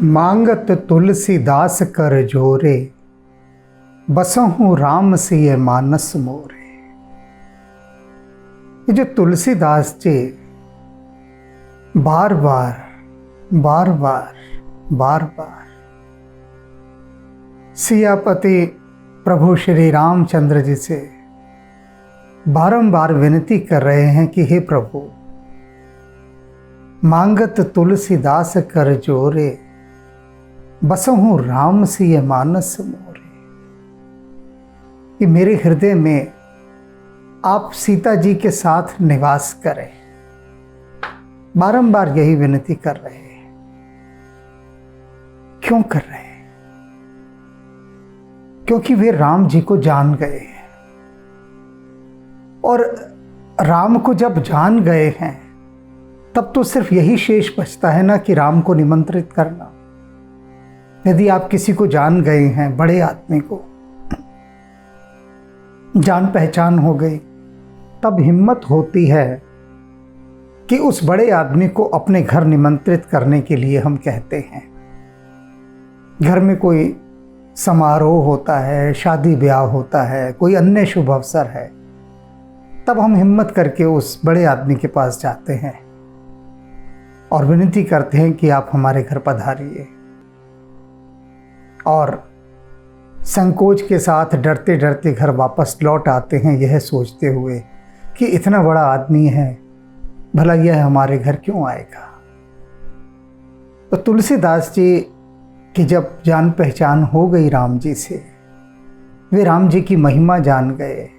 मांगत तुलसीदास कर जोरे, बसहूँ राम सिय मानस मोरे। ये जो तुलसीदास जी बार बार सियापति प्रभु श्री रामचंद्र जी से बारंबार विनती कर रहे हैं कि हे प्रभु, मांगत तुलसीदास कर जोरे, बसहूँ राम सिय मानस मोरे। कि मेरे हृदय में आप सीता जी के साथ निवास करें। बारंबार यही विनती कर रहे हैं। क्यों कर रहे हैं? क्योंकि वे राम जी को जान गए हैं, और राम को जब जान गए हैं तब तो सिर्फ यही शेष बचता है ना कि राम को निमंत्रित करना। यदि आप किसी को जान गए हैं, बड़े आदमी को जान पहचान हो गई, तब हिम्मत होती है कि उस बड़े आदमी को अपने घर निमंत्रित करने के लिए हम कहते हैं। घर में कोई समारोह होता है, शादी ब्याह होता है, कोई अन्य शुभ अवसर है, तब हम हिम्मत करके उस बड़े आदमी के पास जाते हैं और विनती करते हैं कि आप हमारे घर पधारिए। और संकोच के साथ डरते डरते घर वापस लौट आते हैं, यह सोचते हुए कि इतना बड़ा आदमी है, भला यह हमारे घर क्यों आएगा। तो तुलसीदास जी कि जब जान पहचान हो गई राम जी से, वे राम जी की महिमा जान गए,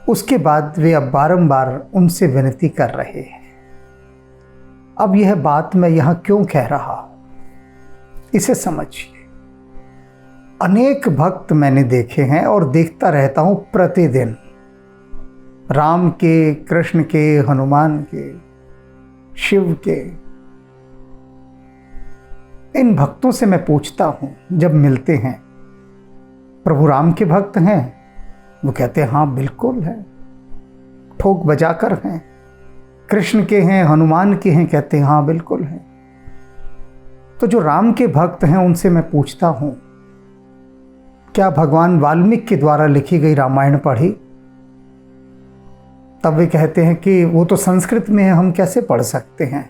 उसके बाद वे अब बारंबार उनसे विनती कर रहे हैं। अब यह बात मैं यहाँ क्यों कह रहा हूँ, इसे समझिए। अनेक भक्त मैंने देखे हैं और देखता रहता हूँ प्रतिदिन, राम के, कृष्ण के, हनुमान के, शिव के। इन भक्तों से मैं पूछता हूँ जब मिलते हैं, प्रभु राम के भक्त हैं? वो कहते हैं हाँ बिल्कुल है, ठोक बजाकर हैं। कृष्ण के हैं, हनुमान के हैं? कहते हैं हाँ बिल्कुल हैं। तो जो राम के भक्त हैं उनसे मैं पूछता हूँ, क्या भगवान वाल्मीकि के द्वारा लिखी गई रामायण पढ़ी? तब वे कहते हैं कि वो तो संस्कृत में है, हम कैसे पढ़ सकते हैं।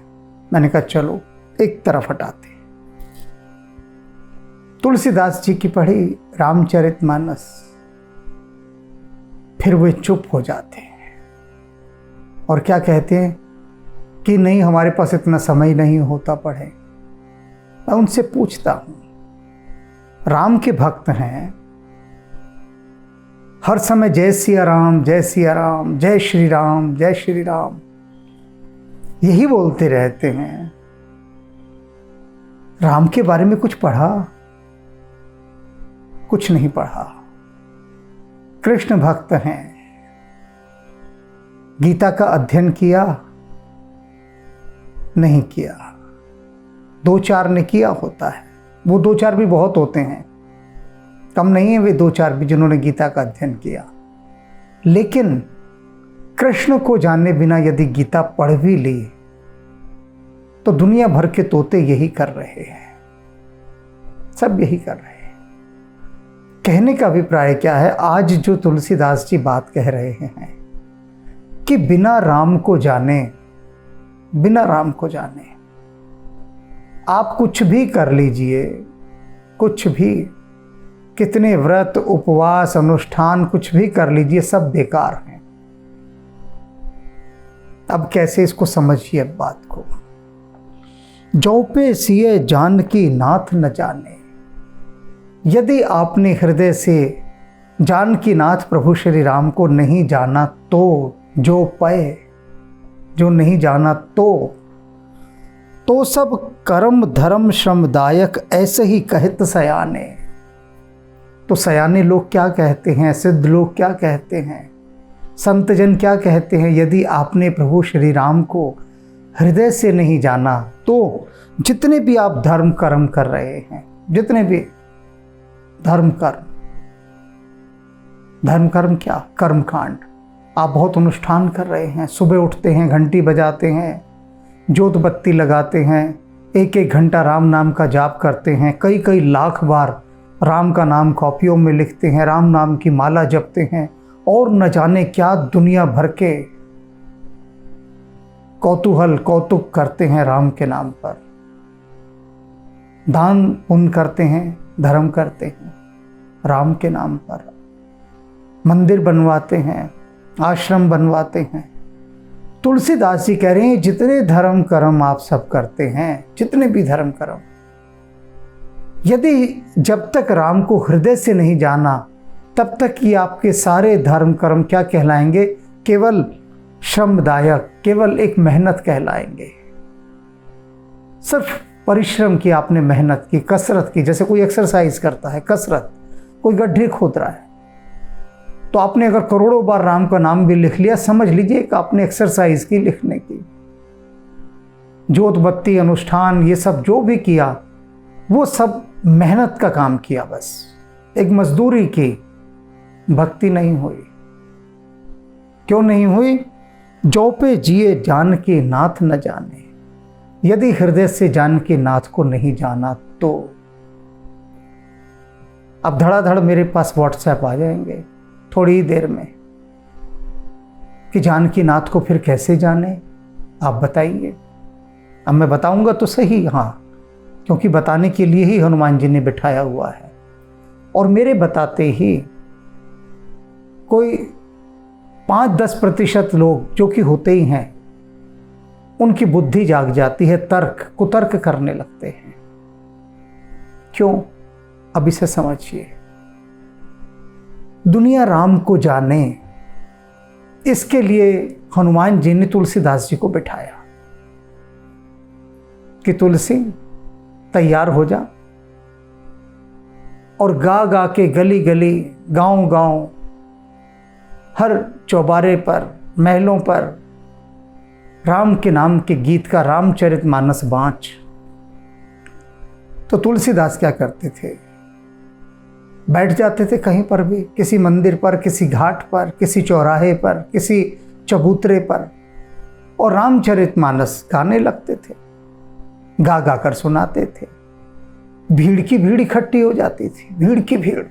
मैंने कहा चलो एक तरफ हटाते। तुलसीदास जी की पढ़ी रामचरितमानस, फिर वे चुप हो जाते हैं और क्या कहते हैं कि नहीं, हमारे पास इतना समय नहीं होता पढ़े। मैं उनसे पूछता हूं, राम के भक्त हैं, हर समय जय सिया राम, जय सिया राम, जय श्री राम, जय श्री राम यही बोलते रहते हैं। राम के बारे में कुछ पढ़ा? कुछ नहीं पढ़ा। कृष्ण भक्त हैं, गीता का अध्ययन किया? नहीं किया। दो चार ने किया होता है, वो दो चार भी बहुत होते हैं, कम नहीं है वे दो चार भी जिन्होंने गीता का अध्ययन किया। लेकिन कृष्ण को जाने बिना यदि गीता पढ़ भी ली तो दुनिया भर के तोते यही कर रहे हैं, सब यही कर रहे हैं। कहने का अभिप्राय क्या है? आज जो तुलसीदास जी बात कह रहे हैं कि बिना राम को जाने, बिना राम को जाने आप कुछ भी कर लीजिए, कुछ भी, कितने व्रत, उपवास, अनुष्ठान कुछ भी कर लीजिए, सब बेकार हैं। अब कैसे इसको समझिए बात को। जो पे सिए जानकी नाथ न जाने, यदि आपने हृदय से जानकी नाथ प्रभु श्री राम को नहीं जाना तो जो पए, जो नहीं जाना तो सब कर्म धर्म श्रमदायक ऐसे ही कहत सयाने। तो सयाने लोग क्या कहते हैं, सिद्ध लोग क्या कहते हैं, संतजन क्या कहते हैं? यदि आपने प्रभु श्री राम को हृदय से नहीं जाना तो जितने भी आप धर्म कर्म कर रहे हैं, जितने भी धर्म कर्म क्या, कर्मकांड, आप बहुत अनुष्ठान कर रहे हैं, सुबह उठते हैं, घंटी बजाते हैं, जोत बत्ती लगाते हैं, एक एक घंटा राम नाम का जाप करते हैं, कई कई लाख बार राम का नाम कॉपियों में लिखते हैं, राम नाम की माला जपते हैं और न जाने क्या दुनिया भर के कौतूहल कौतुक करते हैं राम के नाम पर। दान पुण्य करते हैं, धर्म करते हैं राम के नाम पर, मंदिर बनवाते हैं, आश्रम बनवाते हैं। तुलसीदास जी कह रहे हैं जितने धर्म कर्म आप सब करते हैं, जितने भी धर्म कर्म, यदि जब तक राम को हृदय से नहीं जाना तब तक ये आपके सारे धर्म कर्म क्या कहलाएंगे? केवल श्रमदायक, केवल एक मेहनत कहलाएंगे। सिर्फ परिश्रम की आपने, मेहनत की, कसरत की। जैसे कोई एक्सरसाइज करता है, कसरत, कोई गड्ढे खोद रहा है, तो आपने अगर करोड़ों बार राम का नाम भी लिख लिया, समझ लीजिए कि आपने एक्सरसाइज की लिखने की। जोत बत्ती अनुष्ठान ये सब जो भी किया वो सब मेहनत का काम किया, बस एक मजदूरी की, भक्ति नहीं हुई। क्यों नहीं हुई? जो पे जिए जान के नाथ न जाने। यदि हृदय से जान के नाथ को नहीं जाना तो अब धड़ाधड़ मेरे पास व्हाट्सएप आ जाएंगे थोड़ी ही देर में कि जानकी नाथ को फिर कैसे जाने, आप बताइए। अब मैं बताऊंगा तो सही, हाँ, क्योंकि बताने के लिए ही हनुमान जी ने बिठाया हुआ है। और मेरे बताते ही कोई 5-10% लोग जो कि होते ही हैं, उनकी बुद्धि जाग जाती है, तर्क कुतर्क करने लगते हैं। क्यों? अब इसे समझिए। दुनिया राम को जाने, इसके लिए हनुमान जी ने तुलसीदास जी को बिठाया कि तुलसी तैयार हो जा और गा गा के गली गली, गांव गांव, हर चौबारे पर, महलों पर राम के नाम के गीत का रामचरितमानस बाँच। तो तुलसीदास क्या करते थे? बैठ जाते थे कहीं पर भी, किसी मंदिर पर, किसी घाट पर, किसी चौराहे पर, किसी चबूतरे पर, और रामचरितमानस गाने लगते थे, गा गा कर सुनाते थे। भीड़ की भीड़ इकट्ठी हो जाती थी, भीड़ की भीड़,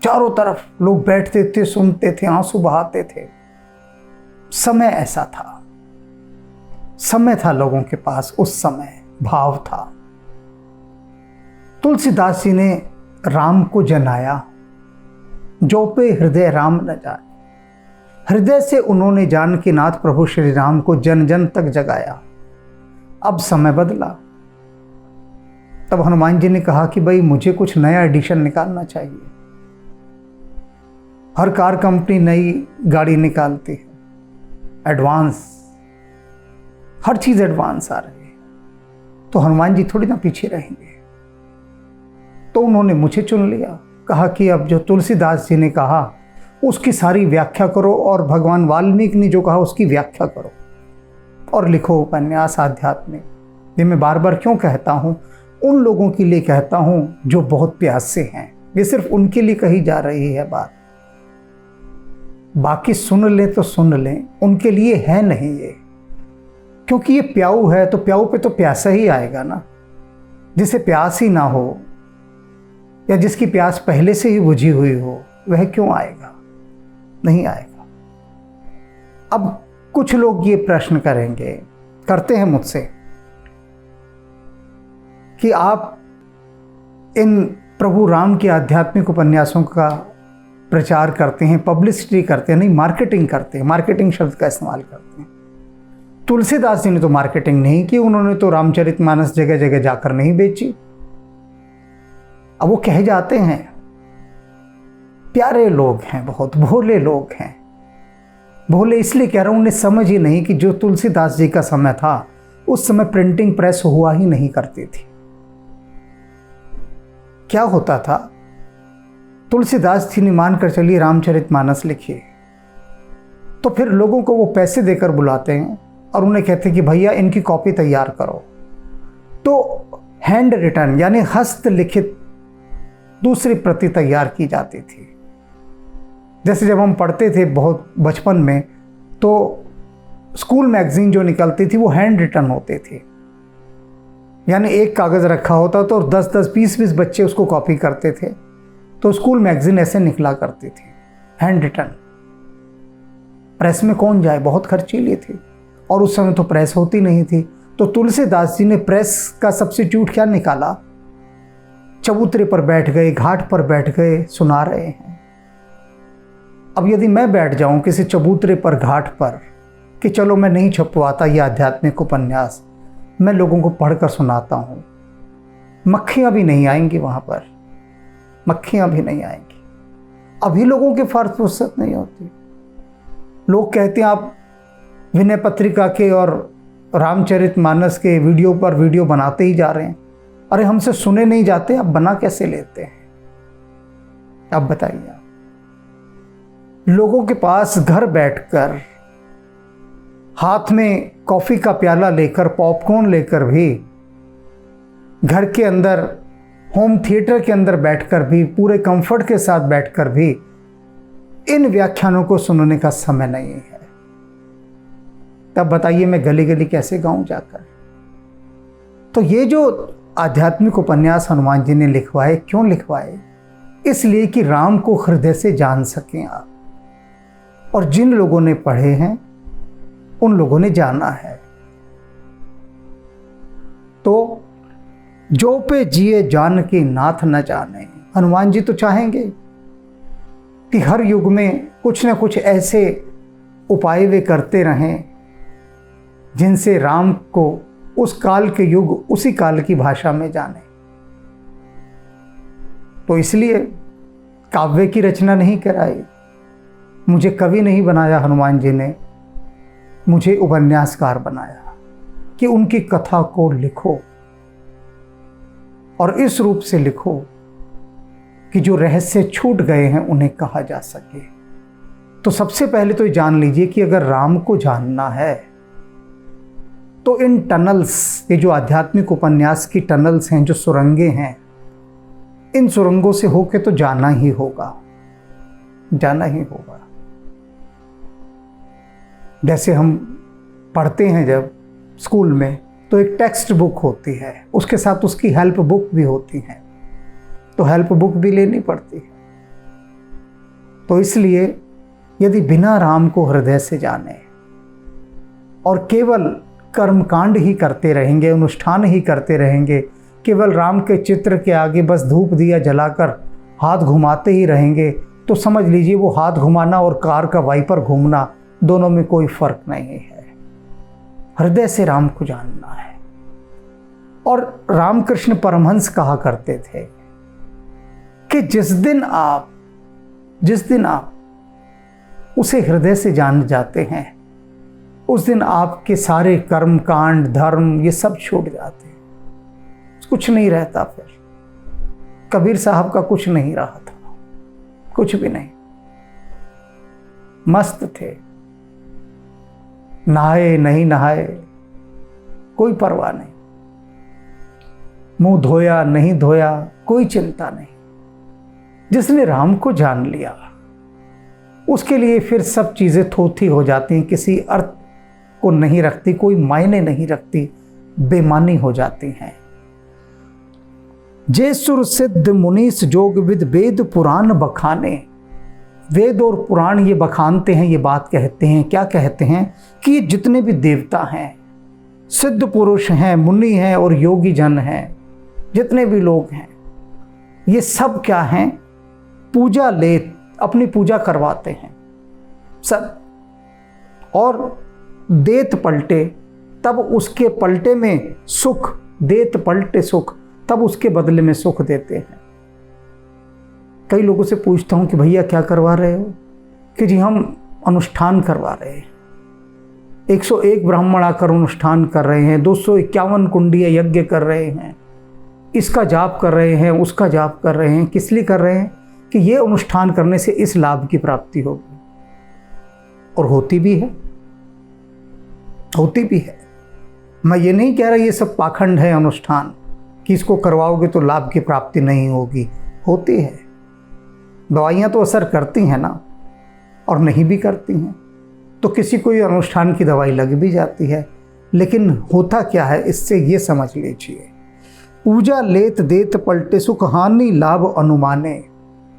चारों तरफ लोग बैठते थे, सुनते थे, आंसू बहाते थे। समय ऐसा था, समय था लोगों के पास, उस समय भाव था। तुलसीदास जी ने राम को जनाया, जो पे हृदय राम न जाने। हृदय से उन्होंने जानकी नाथ प्रभु श्री राम को जन जन तक जगाया। अब समय बदला, तब हनुमान जी ने कहा कि भाई मुझे कुछ नया एडिशन निकालना चाहिए। हर कार कंपनी नई गाड़ी निकालती है, एडवांस, हर चीज एडवांस आ रही है, तो हनुमान जी थोड़ी ना पीछे रहेंगे। तो उन्होंने मुझे चुन लिया, कहा कि अब जो तुलसीदास जी ने कहा उसकी सारी व्याख्या करो, और भगवान वाल्मीकि ने जो कहा उसकी व्याख्या करो और लिखो उपन्यास आध्यात्मिक। ये मैं बार बार क्यों कहता हूँ? उन लोगों के लिए कहता हूँ जो बहुत प्यासे हैं, ये सिर्फ उनके लिए कही जा रही है बात। बाकी सुन लें तो सुन लें, उनके लिए है नहीं ये, क्योंकि ये प्याऊ है तो प्याऊ पे तो प्यासा ही आएगा ना। जिसे प्यास ही ना हो या जिसकी प्यास पहले से ही बुझी हुई हो, वह क्यों आएगा? नहीं आएगा। अब कुछ लोग ये प्रश्न करेंगे, करते हैं मुझसे, कि आप इन प्रभु राम के आध्यात्मिक उपन्यासों का प्रचार करते हैं, पब्लिसिटी करते हैं, नहीं मार्केटिंग करते हैं, मार्केटिंग शब्द का इस्तेमाल करते हैं। तुलसीदास जी ने तो मार्केटिंग नहीं की, उन्होंने तो रामचरितमानस जगह जगह जाकर नहीं बेची। अब वो कह जाते हैं, प्यारे लोग हैं, बहुत भोले लोग हैं। भोले इसलिए कह रहा हूं, उन्हें समझ ही नहीं कि जो तुलसीदास जी का समय था उस समय प्रिंटिंग प्रेस हुआ ही नहीं करती थी। क्या होता था? तुलसीदास जी ने मानकर चलिए रामचरितमानस लिखिए, तो फिर लोगों को वो पैसे देकर बुलाते हैं और उन्हें कहते हैं कि भैया इनकी कॉपी तैयार करो। तो हैंड रिटन यानी हस्तलिखित दूसरी प्रति तैयार की जाती थी। जैसे जब हम पढ़ते थे बहुत बचपन में, तो स्कूल मैगजीन जो निकलती थी वो हैंड रिटन होते थे, यानी एक कागज़ रखा होता तो 10-10, 20-20 बच्चे उसको कॉपी करते थे। तो स्कूल मैगजीन ऐसे निकला करती थी, हैंड रिटन। प्रेस में कौन जाए, बहुत खर्चीली थी, और उस समय तो प्रेस होती नहीं थी। तो तुलसीदास जी ने प्रेस का सब्स्टिट्यूट क्या निकाला, चबूतरे पर बैठ गए, घाट पर बैठ गए, सुना रहे हैं। अब यदि मैं बैठ जाऊं किसी चबूतरे पर, घाट पर, कि चलो मैं नहीं छपवाता ये आध्यात्मिक उपन्यास, मैं लोगों को पढ़कर सुनाता हूं, मक्खियां भी नहीं आएंगी वहां पर, मक्खियां भी नहीं आएंगी। अभी लोगों के पास फुर्सत नहीं होती। लोग कहते हैं आप विनय पत्रिका के और रामचरितमानस के वीडियो पर वीडियो बनाते ही जा रहे हैं। अरे हमसे सुने नहीं जाते, आप बना कैसे लेते हैं? आप बताइए। लोगों के पास घर बैठकर, हाथ में कॉफी का प्याला लेकर, पॉपकॉर्न लेकर भी, घर के अंदर होम थिएटर के अंदर बैठकर भी, पूरे कंफर्ट के साथ बैठकर भी इन व्याख्यानों को सुनने का समय नहीं है। तब बताइए मैं गली गली कैसे गाऊं जाकर? तो ये जो आध्यात्मिक उपन्यास हनुमान जी ने लिखवाए, क्यों लिखवाए? इसलिए कि राम को हृदय से जान सकें आप। और जिन लोगों ने पढ़े हैं उन लोगों ने जाना है। तो जो पे जिए जानकी नाथ न जाने, हनुमान जी तो चाहेंगे कि हर युग में कुछ न कुछ ऐसे उपाय वे करते रहें जिनसे राम को उस काल के युग, उसी काल की भाषा में जाने। तो इसलिए काव्य की रचना नहीं कराई, मुझे कवि नहीं बनाया हनुमान जी ने, मुझे उपन्यासकार बनाया कि उनकी कथा को लिखो और इस रूप से लिखो कि जो रहस्य छूट गए हैं उन्हें कहा जा सके। तो सबसे पहले तो ये जान लीजिए कि अगर राम को जानना है तो इन टनल्स, ये जो आध्यात्मिक उपन्यास की टनल्स हैं, जो सुरंगें हैं, इन सुरंगों से होके तो जाना ही होगा, जाना ही होगा। जैसे हम पढ़ते हैं जब स्कूल में, तो एक टेक्स्ट बुक होती है, उसके साथ उसकी हेल्प बुक भी होती है, तो हेल्प बुक भी लेनी पड़ती है। तो इसलिए यदि बिना राम को हृदय से जाने और केवल कर्मकांड ही करते रहेंगे, अनुष्ठान ही करते रहेंगे, केवल राम के चित्र के आगे बस धूप दिया जलाकर हाथ घुमाते ही रहेंगे, तो समझ लीजिए वो हाथ घुमाना और कार का वाइपर घूमना, दोनों में कोई फर्क नहीं है। हृदय से राम को जानना है। और रामकृष्ण परमहंस कहा करते थे कि जिस दिन आप उसे हृदय से जान जाते हैं, उस दिन आपके सारे कर्म कांड, धर्म, ये सब छूट जाते हैं, कुछ नहीं रहता। फिर कबीर साहब का कुछ नहीं रहा था, कुछ भी नहीं, मस्त थे, नहाए नहीं नहाए कोई परवाह नहीं, मुंह धोया नहीं धोया कोई चिंता नहीं। जिसने राम को जान लिया उसके लिए फिर सब चीजें थोथी हो जाती हैं, किसी अर्थ को नहीं रखती, कोई मायने नहीं रखती, बेमानी हो जाती हैं। जे सुर सिद्ध मुनीस जोगविद वेद पुराण बखाने, वेद और पुराण ये बखानते हैं, ये बात कहते हैं, क्या कहते हैं कि जितने भी देवता हैं, सिद्ध पुरुष हैं, मुनि हैं और योगी जन हैं, जितने भी लोग हैं, ये सब क्या हैं? पूजा ले, अपनी पूजा करवाते हैं सब, और देत पलटे तब उसके पलटे में सुख, देत पलटे सुख, तब उसके बदले में सुख देते हैं। कई लोगों से पूछता हूं कि भैया क्या करवा रहे हो? कि जी हम अनुष्ठान करवा रहे हैं, 101 ब्राह्मण आकर अनुष्ठान कर रहे हैं, 251 कुंडीय यज्ञ कर रहे हैं, इसका जाप कर रहे हैं, उसका जाप कर रहे हैं। किस लिए कर रहे हैं? कि ये अनुष्ठान करने से इस लाभ की प्राप्ति होगी। और होती भी है, होती भी है। मैं ये नहीं कह रहा ये सब पाखंड है अनुष्ठान, कि इसको करवाओगे तो लाभ की प्राप्ति नहीं होगी, होती है। दवाइयाँ तो असर करती हैं ना, और नहीं भी करती हैं। तो किसी कोई अनुष्ठान की दवाई लग भी जाती है। लेकिन होता क्या है, इससे ये समझ लीजिए, पूजा लेत देत पलटे सुख हानि लाभ अनुमाने।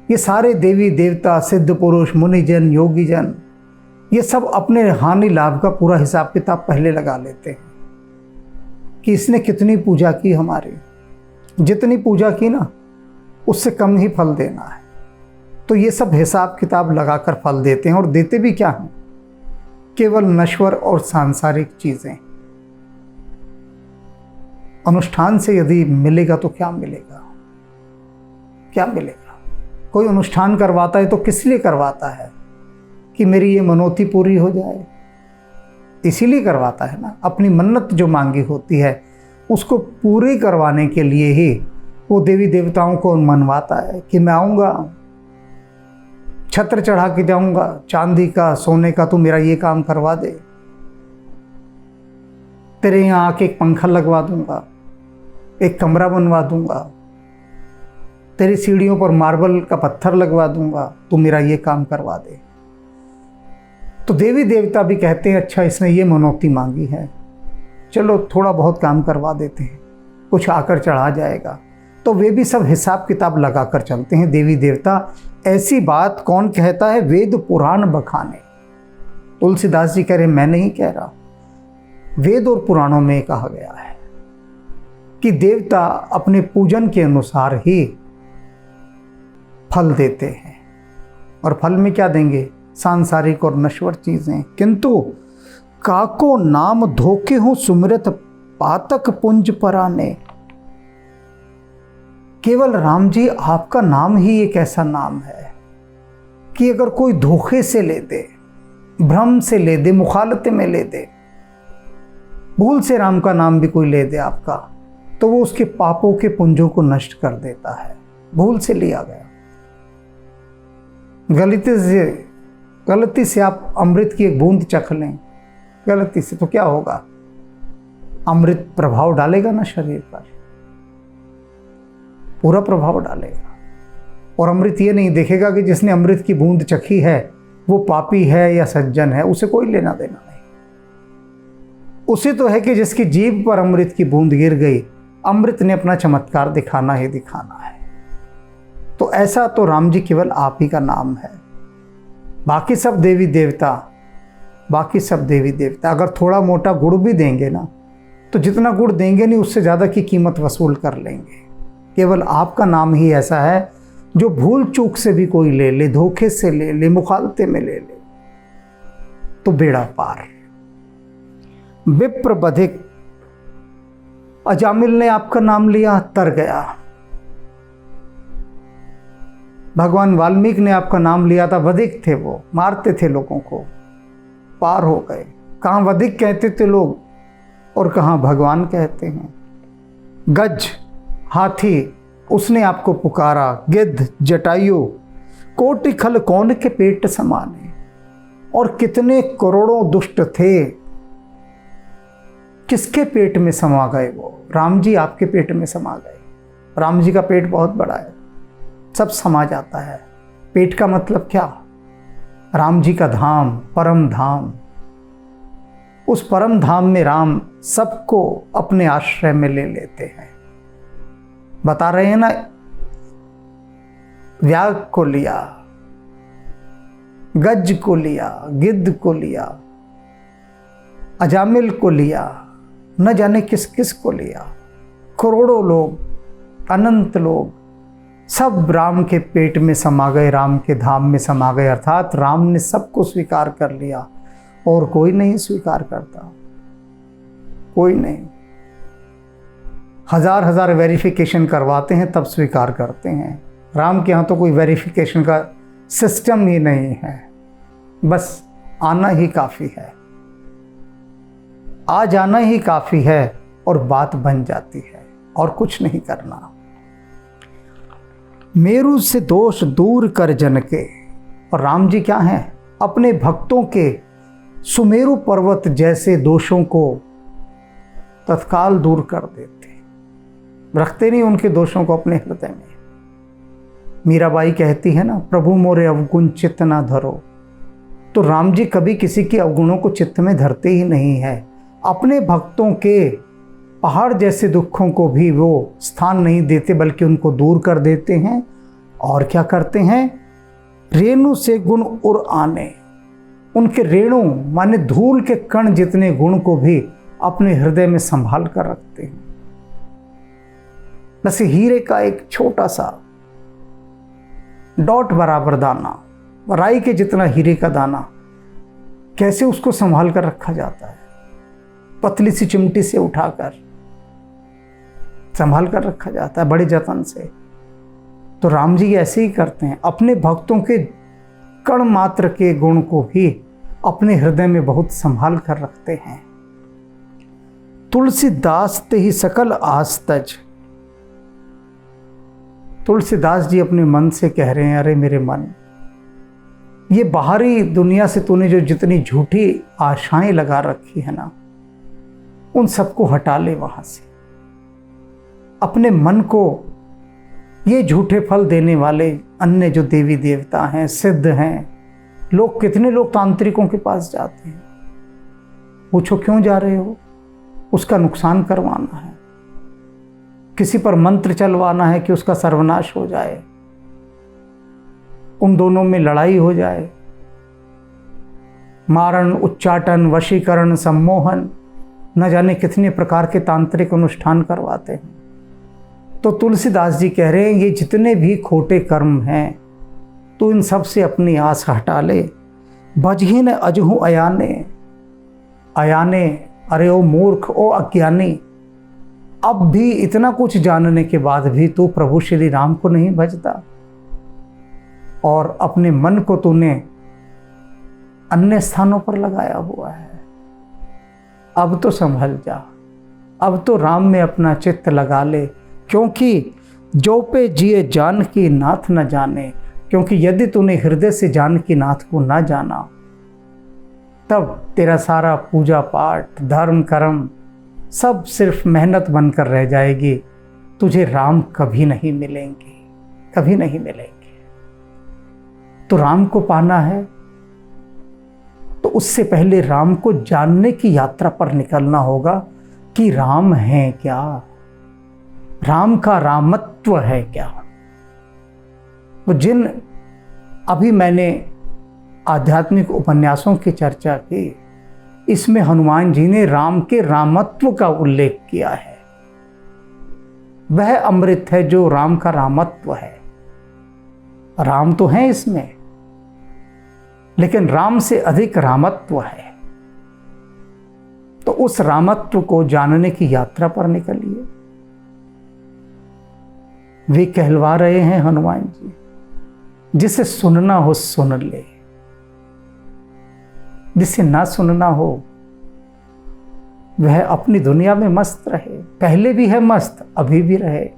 ये सारे देवी देवता, सिद्ध पुरुष, मुनिजन, योगीजन, ये सब अपने हानि लाभ का पूरा हिसाब किताब पहले लगा लेते हैं कि इसने कितनी पूजा की हमारी। जितनी पूजा की ना, उससे कम ही फल देना है। तो ये सब हिसाब किताब लगाकर फल देते हैं, और देते भी क्या हैं? केवल नश्वर और सांसारिक चीजें। अनुष्ठान से यदि मिलेगा तो क्या मिलेगा? क्या मिलेगा? कोई अनुष्ठान करवाता है तो किस लिए करवाता है? कि मेरी ये मनोती पूरी हो जाए, इसीलिए करवाता है ना। अपनी मन्नत जो मांगी होती है उसको पूरी करवाने के लिए ही वो देवी देवताओं को मनवाता है कि मैं आऊँगा, छत्र चढ़ा के जाऊँगा चांदी का, सोने का, तू मेरा ये काम करवा दे, तेरे यहाँ आके एक पंखा लगवा दूंगा, एक कमरा बनवा दूंगा, तेरी सीढ़ियों पर मार्बल का पत्थर लगवा दूंगा, तू मेरा ये काम करवा दे। तो देवी देवता भी कहते हैं अच्छा इसने ये मनौती मांगी है, चलो थोड़ा बहुत काम करवा देते हैं, कुछ आकर चढ़ा जाएगा। तो वे भी सब हिसाब किताब लगाकर चलते हैं देवी देवता। ऐसी बात कौन कहता है? वेद पुराण बखाने। तुलसीदास जी कह रहे, मैं नहीं कह रहा, वेद और पुराणों में कहा गया है कि देवता अपने पूजन के अनुसार ही फल देते हैं। और फल में क्या देंगे? सांसारिक और नश्वर चीजें। किंतु काको नाम धोखे हो सुमृत पातक पुंज पराने। केवल राम जी, आपका नाम ही एक ऐसा नाम है कि अगर कोई धोखे से ले दे, भ्रम से ले दे, मुखालते में ले दे, भूल से राम का नाम भी कोई ले दे आपका, तो वो उसके पापों के पुंजों को नष्ट कर देता है। भूल से लिया गया, गलती से आप अमृत की एक बूंद चख लें, गलती से, तो क्या होगा? अमृत प्रभाव डालेगा ना शरीर पर, पूरा प्रभाव डालेगा। और अमृत ये नहीं देखेगा कि जिसने अमृत की बूंद चखी है वो पापी है या सज्जन है, उसे कोई लेना देना नहीं। उसे तो है कि जिसकी जीभ पर अमृत की बूंद गिर गई, अमृत ने अपना चमत्कार दिखाना ही दिखाना है। तो ऐसा तो राम जी केवल आप ही का नाम है। बाकी सब देवी देवता अगर थोड़ा मोटा गुड़ भी देंगे ना, तो जितना गुड़ देंगे नहीं उससे ज़्यादा की कीमत वसूल कर लेंगे। केवल आपका नाम ही ऐसा है जो भूल चूक से भी कोई ले ले, धोखे से ले ले, मुखालते में ले ले, तो बेड़ा पार। विप्र बधिक, अजामिल ने आपका नाम लिया, तर गया। भगवान वाल्मीकि ने आपका नाम लिया था, वधिक थे वो, मारते थे लोगों को, पार हो गए। कहाँ वधिक कहते थे लोग और कहाँ भगवान कहते हैं। गज, हाथी, उसने आपको पुकारा। गिद्ध, जटायु, कोटि खल कौन के पेट समाने। और कितने करोड़ों दुष्ट थे, किसके पेट में समा गए वो? राम जी आपके पेट में समा गए। राम जी का पेट बहुत बड़ा है, सब समा जाता है। पेट का मतलब क्या? राम जी का धाम, परम धाम। उस परम धाम में राम सबको अपने आश्रय में ले लेते हैं। बता रहे हैं ना, व्याघ्र को लिया, गज को लिया, गिद्ध को लिया, अजामिल को लिया, न जाने किस किस को लिया। करोड़ों लोग, अनंत लोग, सब राम के पेट में समा गए, राम के धाम में समा गए। अर्थात राम ने सबको स्वीकार कर लिया और कोई नहीं स्वीकार करता, कोई नहीं। हजार वेरिफिकेशन करवाते हैं तब स्वीकार करते हैं। राम के यहाँ तो कोई वेरिफिकेशन का सिस्टम ही नहीं है, बस आना ही काफ़ी है। आ जाना ही काफ़ी है और बात बन जाती है, और कुछ नहीं करना। मेरु से दोष दूर कर जन के। और राम जी क्या हैं? अपने भक्तों के सुमेरु पर्वत जैसे दोषों को तत्काल दूर कर देते, रखते नहीं उनके दोषों को अपने हृदय में। मीराबाई कहती है ना, प्रभु मोरे अवगुण चित्त ना धरो, तो राम जी कभी किसी के अवगुणों को चित्त में धरते ही नहीं है। अपने भक्तों के पहाड़ जैसे दुखों को भी वो स्थान नहीं देते, बल्कि उनको दूर कर देते हैं। और क्या करते हैं? रेणु से गुण उर आने, उनके रेणु माने धूल के कण जितने गुण को भी अपने हृदय में संभाल कर रखते हैं। जैसे हीरे का एक छोटा सा डॉट बराबर दाना, राई के जितना हीरे का दाना, कैसे उसको संभाल कर रखा जाता है, पतली सी चिमटी से उठाकर संभाल कर रखा जाता है बड़े जतन से। तो राम जी ऐसे ही करते हैं, अपने भक्तों के कण मात्र के गुण को भी अपने हृदय में बहुत संभाल कर रखते हैं। तुलसीदास ते ही सकल आस तज, तुलसीदास जी अपने मन से कह रहे हैं, अरे मेरे मन, ये बाहरी दुनिया से तूने जो जितनी झूठी आशाएं लगा रखी है ना, उन सबको हटा ले वहां से। अपने मन को ये झूठे फल देने वाले अन्य जो देवी देवता हैं, सिद्ध हैं, लोग, कितने लोग तांत्रिकों के पास जाते हैं, पूछो क्यों जा रहे हो? उसका नुकसान करवाना है, किसी पर मंत्र चलवाना है कि उसका सर्वनाश हो जाए, उन दोनों में लड़ाई हो जाए, मारण, उच्चाटन, वशीकरण, सम्मोहन, न जाने कितने प्रकार के तांत्रिक अनुष्ठान करवाते हैं। तो तुलसीदास जी कह रहे हैं, ये जितने भी खोटे कर्म हैं, तो इन सब से अपनी आस हटा ले। बजहीन अजहू अयाने, अयाने, अरे ओ मूर्ख, ओ अज्ञानी, अब भी इतना कुछ जानने के बाद भी तू प्रभु श्री राम को नहीं भजता और अपने मन को तूने अन्य स्थानों पर लगाया हुआ है। अब तो संभल जा, अब तो राम में अपना चित्त लगा ले, क्योंकि जो पे जिए जानकी नाथ न जाने, क्योंकि यदि तूने हृदय से जानकी नाथ को ना जाना, तब तेरा सारा पूजा पाठ, धर्म कर्म सब सिर्फ मेहनत बनकर रह जाएगी। तुझे राम कभी नहीं मिलेंगे, कभी नहीं मिलेंगे। तो राम को पाना है तो उससे पहले राम को जानने की यात्रा पर निकलना होगा कि राम है क्या, राम का रामत्व है क्या। वो जिन अभी मैंने आध्यात्मिक उपन्यासों की चर्चा की, इसमें हनुमान जी ने राम के रामत्व का उल्लेख किया है। वह अमृत है जो राम का रामत्व है। राम तो है इसमें, लेकिन राम से अधिक रामत्व है। तो उस रामत्व को जानने की यात्रा पर निकलिए। वे कहलवा रहे हैं हनुमान जी, जिसे सुनना हो सुन ले, जिसे ना सुनना हो वह अपनी दुनिया में मस्त रहे। पहले भी है मस्त, अभी भी रहे,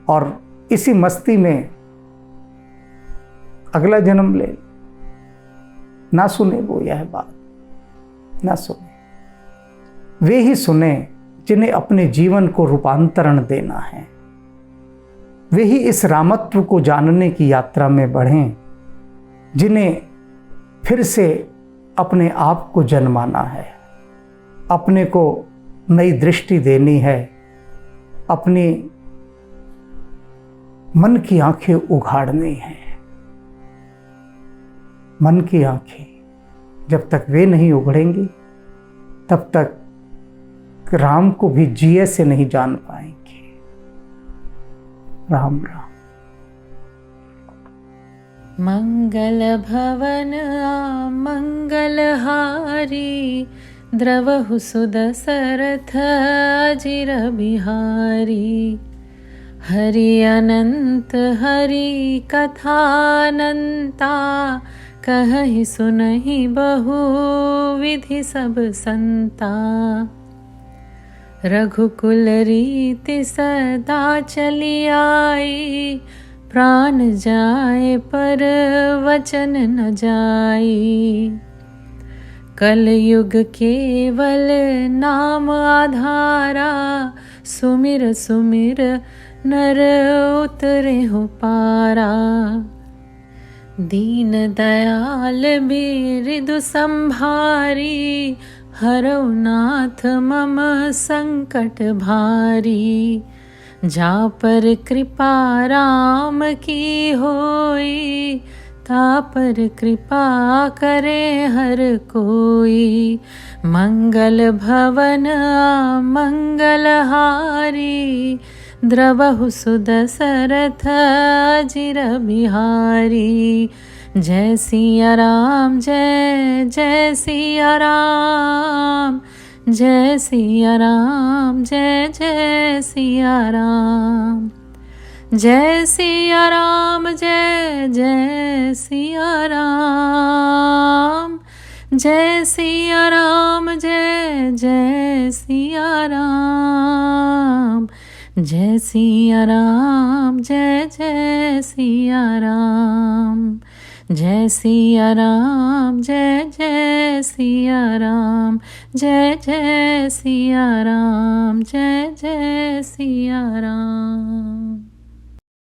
और इसी मस्ती में अगला जन्म ले। ना सुने वो यह बात, ना सुने। वे ही सुने जिन्हें अपने जीवन को रूपांतरण देना है। वे ही इस रामत्व को जानने की यात्रा में बढ़ें, जिन्हें फिर से अपने आप को जन्माना है, अपने को नई दृष्टि देनी है, अपनी मन की आंखें उघाड़नी हैं। मन की आंखें जब तक वे नहीं उघड़ेंगी, तब तक राम को भी जिए से नहीं जान पाएंगे। राम राम। मंगल भवन मंगलहारी, द्रवहु सुदशरथ अजिर बिहारी। हरि अनंत हरि कथानंता, कहहि सुनहि बहु विधि सब संता। रघुकुल रीति सदा चली आई, प्राण जाए पर वचन न जाई। कलयुग केवल नाम आधारा, सुमिर सुमिर नर उतरे हो पारा। दीन दयाल बिरदु संभारी, हरौ नाथ मम संकट भारी। जा पर कृपा राम की होई, ता पर कृपा करे हर कोई। मंगल भवन मंगल हारी, द्रवहु सुदशरथ अजिर बिहारी। जय सिया राम जय जय सिया राम, जय सिया राम जय जय सिया राम। जय सिया राम जय जय सिया राम, जय सिया राम जय जय सिया राम। जय सिया राम जय जय सिया राम, जय सिया राम जय जय सिया राम। जय जय सिया राम जय जय सिया राम।